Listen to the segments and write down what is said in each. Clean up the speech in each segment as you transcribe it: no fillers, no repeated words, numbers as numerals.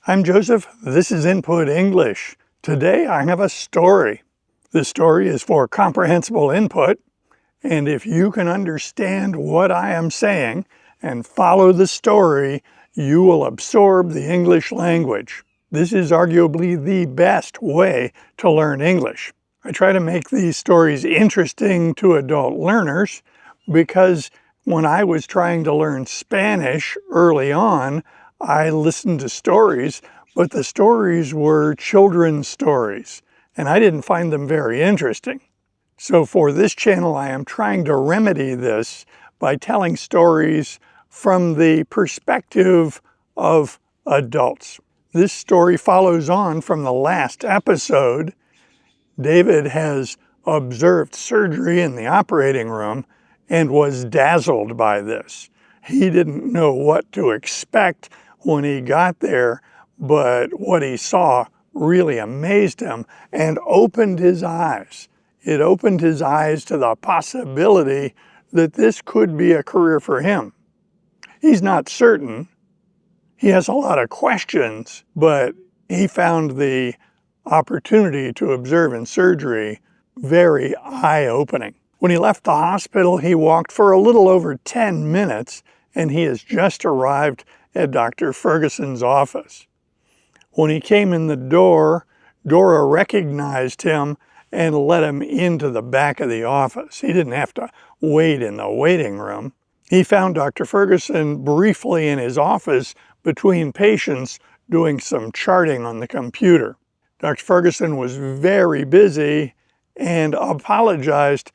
I'm Joseph. This is Input English. Today I have a story. This story is for Comprehensible Input, and if you can understand what I am saying and follow the story, you will absorb the English language. This is arguably the best way to learn English. I try to make these stories interesting to adult learners because when I was trying to learn Spanish early on, I listened to stories, but the stories were children's stories, and I didn't find them very interesting. So for this channel, I am trying to remedy this by telling stories from the perspective of adults. This story follows on from the last episode. David has observed surgery in the operating room and was dazzled by this. He didn't know what to expect when he got there, but what he saw really amazed him and opened his eyes. It opened his eyes to the possibility that this could be a career for him. He's not certain. He has a lot of questions, but he found the opportunity to observe in surgery very eye-opening. When he left the hospital, he walked for a little over 10 minutes, and he has just arrived at Dr. Ferguson's office. When he came in the door, Dora recognized him and let him into the back of the office. He didn't have to wait in the waiting room. He found Dr. Ferguson briefly in his office between patients doing some charting on the computer. Dr. Ferguson was very busy and apologized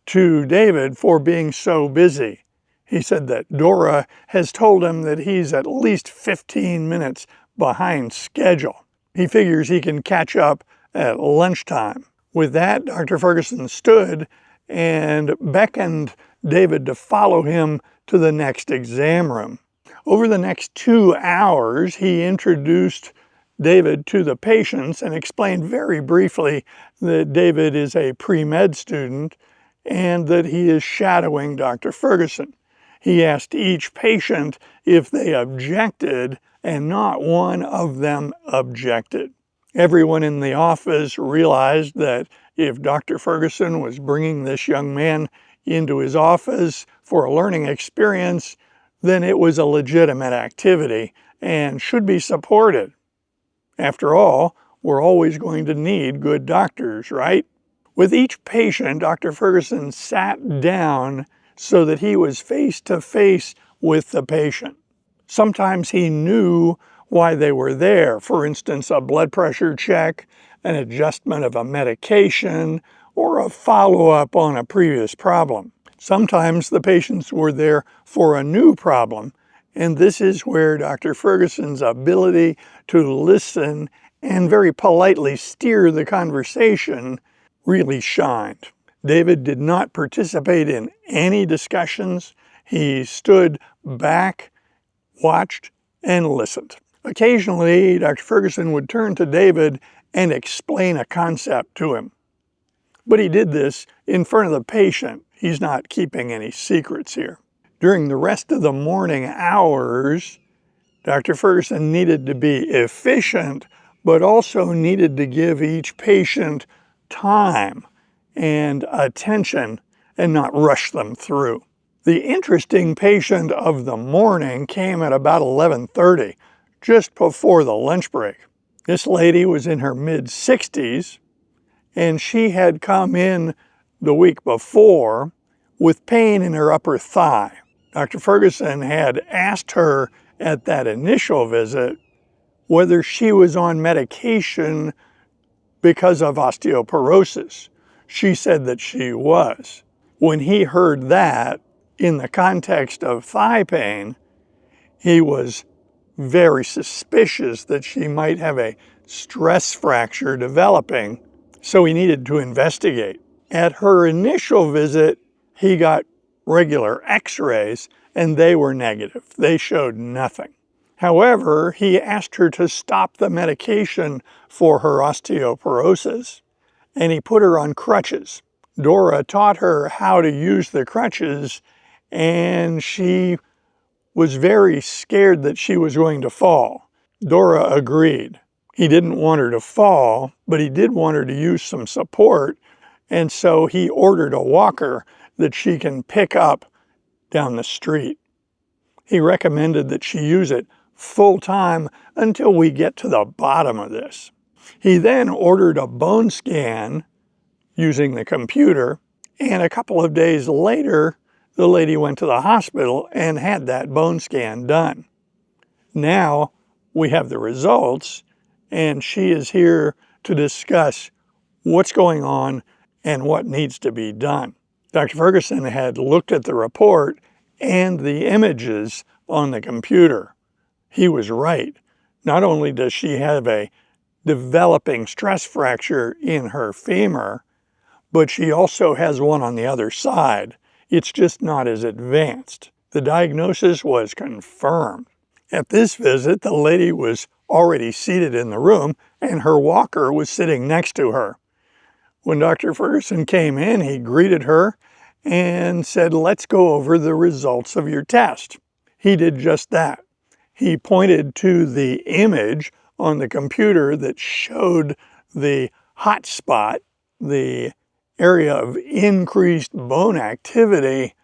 to David for being so busy. He said that Dora has told him that he's at least 15 minutes behind schedule. He figures he can catch up at lunchtime. With that, Dr. Ferguson stood and beckoned David to follow him to the next exam room. Over the next 2 hours, he introduced David to the patients and explained very briefly that David is a pre-med student and that he is shadowing Dr. Ferguson. He asked each patient if they objected, and not one of them objected. Everyone in the office realized that if Dr. Ferguson was bringing this young man into his office for a learning experience, then it was a legitimate activity and should be supported. After all, we're always going to need good doctors, right? With each patient, Dr. Ferguson sat down so that he was face-to-face with the patient. Sometimes he knew why they were there, for instance, a blood pressure check, an adjustment of a medication, or a follow-up on a previous problem. Sometimes the patients were there for a new problem, and this is where Dr. Ferguson's ability to listen and very politely steer the conversation really shined. David did not participate in any discussions. He stood back, watched, and listened. Occasionally, Dr. Ferguson would turn to David and explain a concept to him. But he did this in front of the patient. He's not keeping any secrets here. During the rest of the morning hours, Dr. Ferguson needed to be efficient, but also needed to give each patient time and attention and not rush them through. The interesting patient of the morning came at about 11:30, just before the lunch break. This lady was in her mid-60s, and she had come in the week before with pain in her upper thigh. Dr. Ferguson had asked her at that initial visit whether she was on medication because of osteoporosis. She said that she was. When he heard that in the context of thigh pain, he was very suspicious that she might have a stress fracture developing, so he needed to investigate. At her initial visit, he got regular x-rays, and they were negative. They showed nothing. However, he asked her to stop the medication for her osteoporosis, and he put her on crutches. Dora taught her how to use the crutches, and she was very scared that she was going to fall. Dora agreed. He didn't want her to fall, but he did want her to use some support, and so he ordered a walker that she can pick up down the street. He recommended that she use it full time until we get to the bottom of this. He then ordered a bone scan using the computer, and a couple of days later, the lady went to the hospital and had that bone scan done. Now we have the results, and she is here to discuss what's going on and what needs to be done. Dr. Ferguson had looked at the report and the images on the computer. He was right. Not only does she have a developing stress fracture in her femur, but she also has one on the other side. It's just not as advanced. The diagnosis was confirmed. At this visit, the lady was already seated in the room and her walker was sitting next to her. When Dr. Ferguson came in, he greeted her and said, "Let's go over the results of your test." He did just that. He pointed to the image on the computer that showed the hot spot, the area of increased bone activity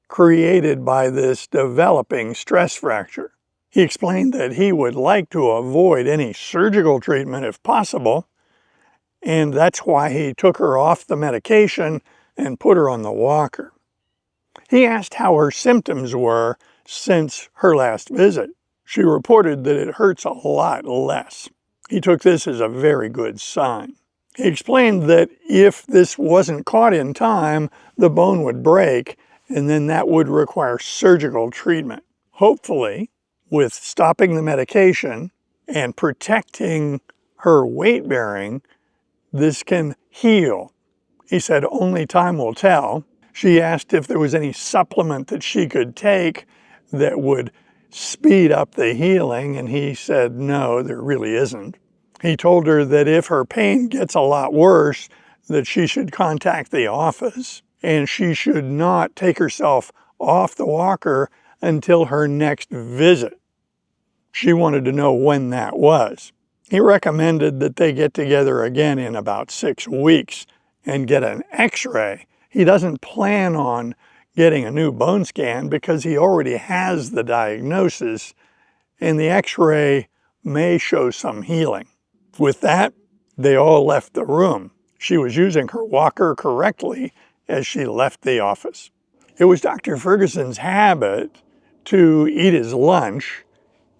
created by this developing stress fracture. He explained that he would like to avoid any surgical treatment if possible, and that's why he took her off the medication and put her on the walker. He asked how her symptoms were since her last visit. She reported that it hurts a lot less. He took this as a very good sign. He explained that if this wasn't caught in time, the bone would break, and then that would require surgical treatment. Hopefully, with stopping the medication and protecting her weight bearing, this can heal. He said only time will tell. She asked if there was any supplement that she could take that would speed up the healing, and he said no, there really isn't. He told her that if her pain gets a lot worse, that she should contact the office, and she should not take herself off the walker until her next visit. She wanted to know when that was. He recommended that they get together again in about 6 weeks and get an x-ray. He doesn't plan on getting a new bone scan because he already has the diagnosis, and the x-ray may show some healing. With that, they all left the room. She was using her walker correctly as she left the office. It was Dr. Ferguson's habit to eat his lunch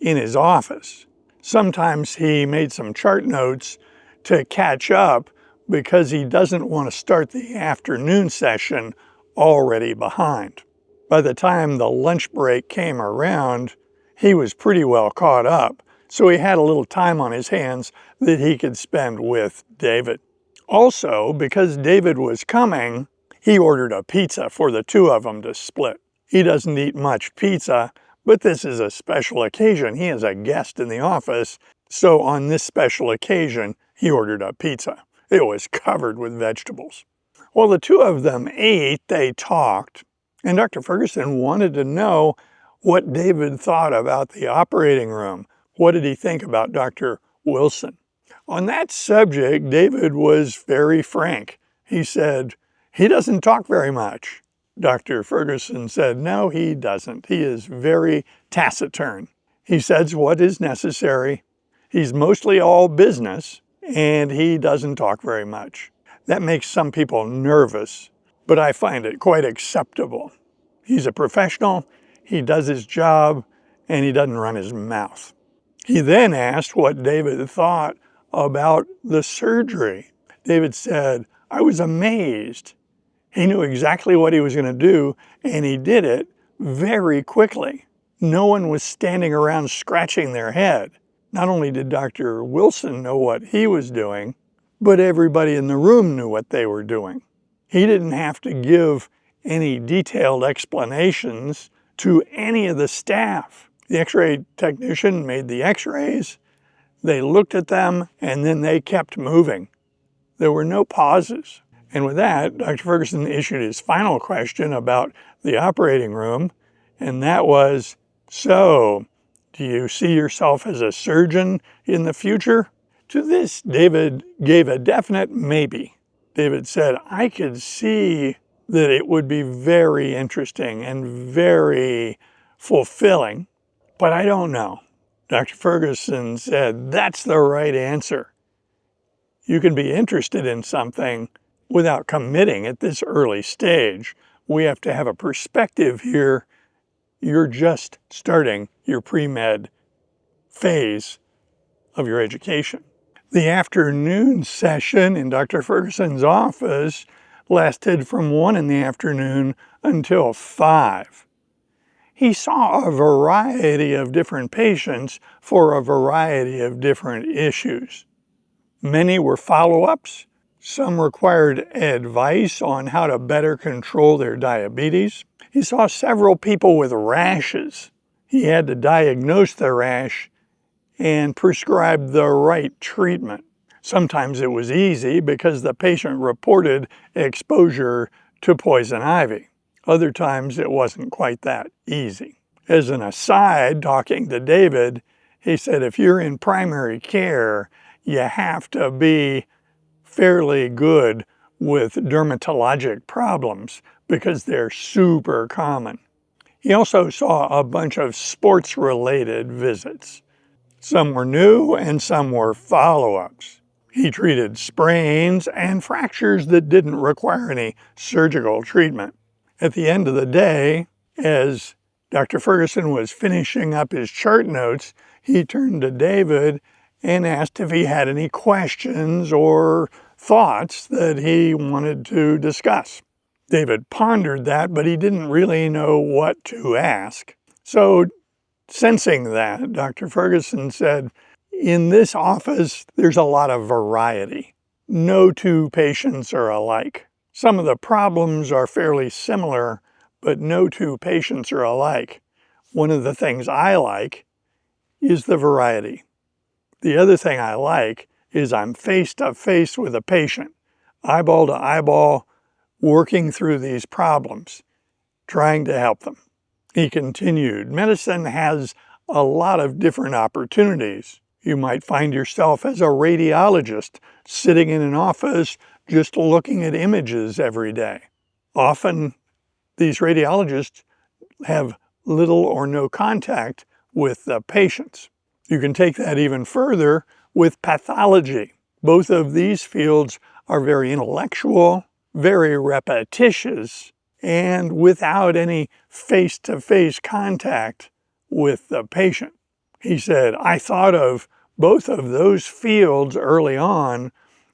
in his office. Sometimes he made some chart notes to catch up because he doesn't want to start the afternoon session already behind. By the time the lunch break came around, he was pretty well caught up, so he had a little time on his hands that he could spend with David. Also, because David was coming, he ordered a pizza for the two of them to split. He doesn't eat much pizza, but this is a special occasion. He is a guest in the office, so on this special occasion, he ordered a pizza. It was covered with vegetables. While the two of them ate, they talked, and Dr. Ferguson wanted to know what David thought about the operating room. What did he think about Dr. Wilson? On that subject, David was very frank. He said, "He doesn't talk very much." Dr. Ferguson said, "No, he doesn't. He is very taciturn. He says what is necessary. He's mostly all business, and he doesn't talk very much." That makes some people nervous, but I find it quite acceptable. He's a professional, he does his job, and he doesn't run his mouth. He then asked what David thought about the surgery. David said, "I was amazed. He knew exactly what he was going to do, and he did it very quickly. No one was standing around scratching their head. Not only did Dr. Wilson know what he was doing, but everybody in the room knew what they were doing. He didn't have to give any detailed explanations to any of the staff. The x-ray technician made the x-rays, they looked at them, and then they kept moving. There were no pauses." And with that, Dr. Ferguson issued his final question about the operating room, and that was, "So, Do you see yourself as a surgeon in the future? To this, David gave a definite maybe. David said, I could see that it would be very interesting and very fulfilling, but I don't know. Dr. Ferguson said, that's the right answer. You can be interested in something without committing at this early stage. We have to have a perspective here. You're just starting your pre-med phase of your education. The afternoon session in Dr. Ferguson's office lasted from 1 in the afternoon until 5. He saw a variety of different patients for a variety of different issues. Many were follow-ups. Some required advice on how to better control their diabetes. He saw several people with rashes. He had to diagnose the rash and prescribe the right treatment. Sometimes it was easy because the patient reported exposure to poison ivy. Other times it wasn't quite that easy. As an aside, talking to David, he said if you're in primary care, you have to be fairly good with dermatologic problems because they're super common. He also saw a bunch of sports-related visits. Some were new and some were follow-ups. He treated sprains and fractures that didn't require any surgical treatment. At the end of the day, as Dr. Ferguson was finishing up his chart notes, he turned to David and asked if he had any questions or thoughts that he wanted to discuss. David pondered that, but he didn't really know what to ask. So, sensing that, Dr. Ferguson said, in this office, there's a lot of variety. No two patients are alike. Some of the problems are fairly similar, but no two patients are alike. One of the things I like is the variety. The other thing I like is I'm face to face with a patient, eyeball to eyeball, working through these problems, trying to help them. He continued, medicine has a lot of different opportunities. You might find yourself as a radiologist sitting in an office just looking at images every day. Often these radiologists have little or no contact with the patients. You can take that even further with pathology. Both of these fields are very intellectual, very repetitious, and without any face-to-face contact with the patient. He said, I thought of both of those fields early on,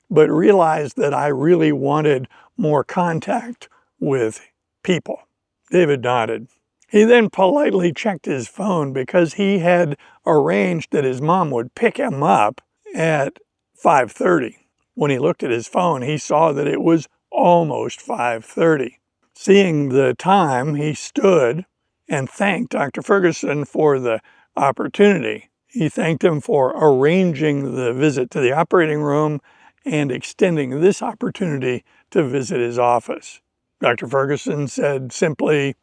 but realized that I really wanted more contact with people. David nodded. He then politely checked his phone because he had arranged that his mom would pick him up at 5:30. When he looked at his phone, he saw that it was almost 5:30. Seeing the time, he stood and thanked Dr. Ferguson for the opportunity. He thanked him for arranging the visit to the operating room and extending this opportunity to visit his office. Dr. Ferguson said simply,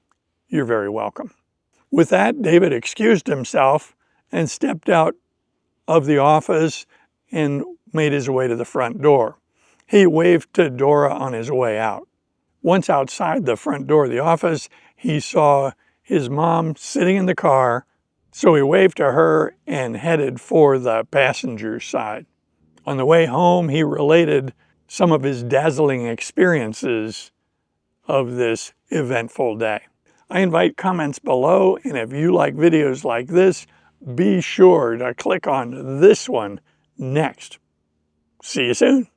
"You're very welcome." With that, David excused himself and stepped out of the office and made his way to the front door. He waved to Dora on his way out. Once outside the front door of the office, he saw his mom sitting in the car, so he waved to her and headed for the passenger side. On the way home, he related some of his dazzling experiences of this eventful day. I invite comments below, and if you like videos like this, be sure to click on this one next. See you soon.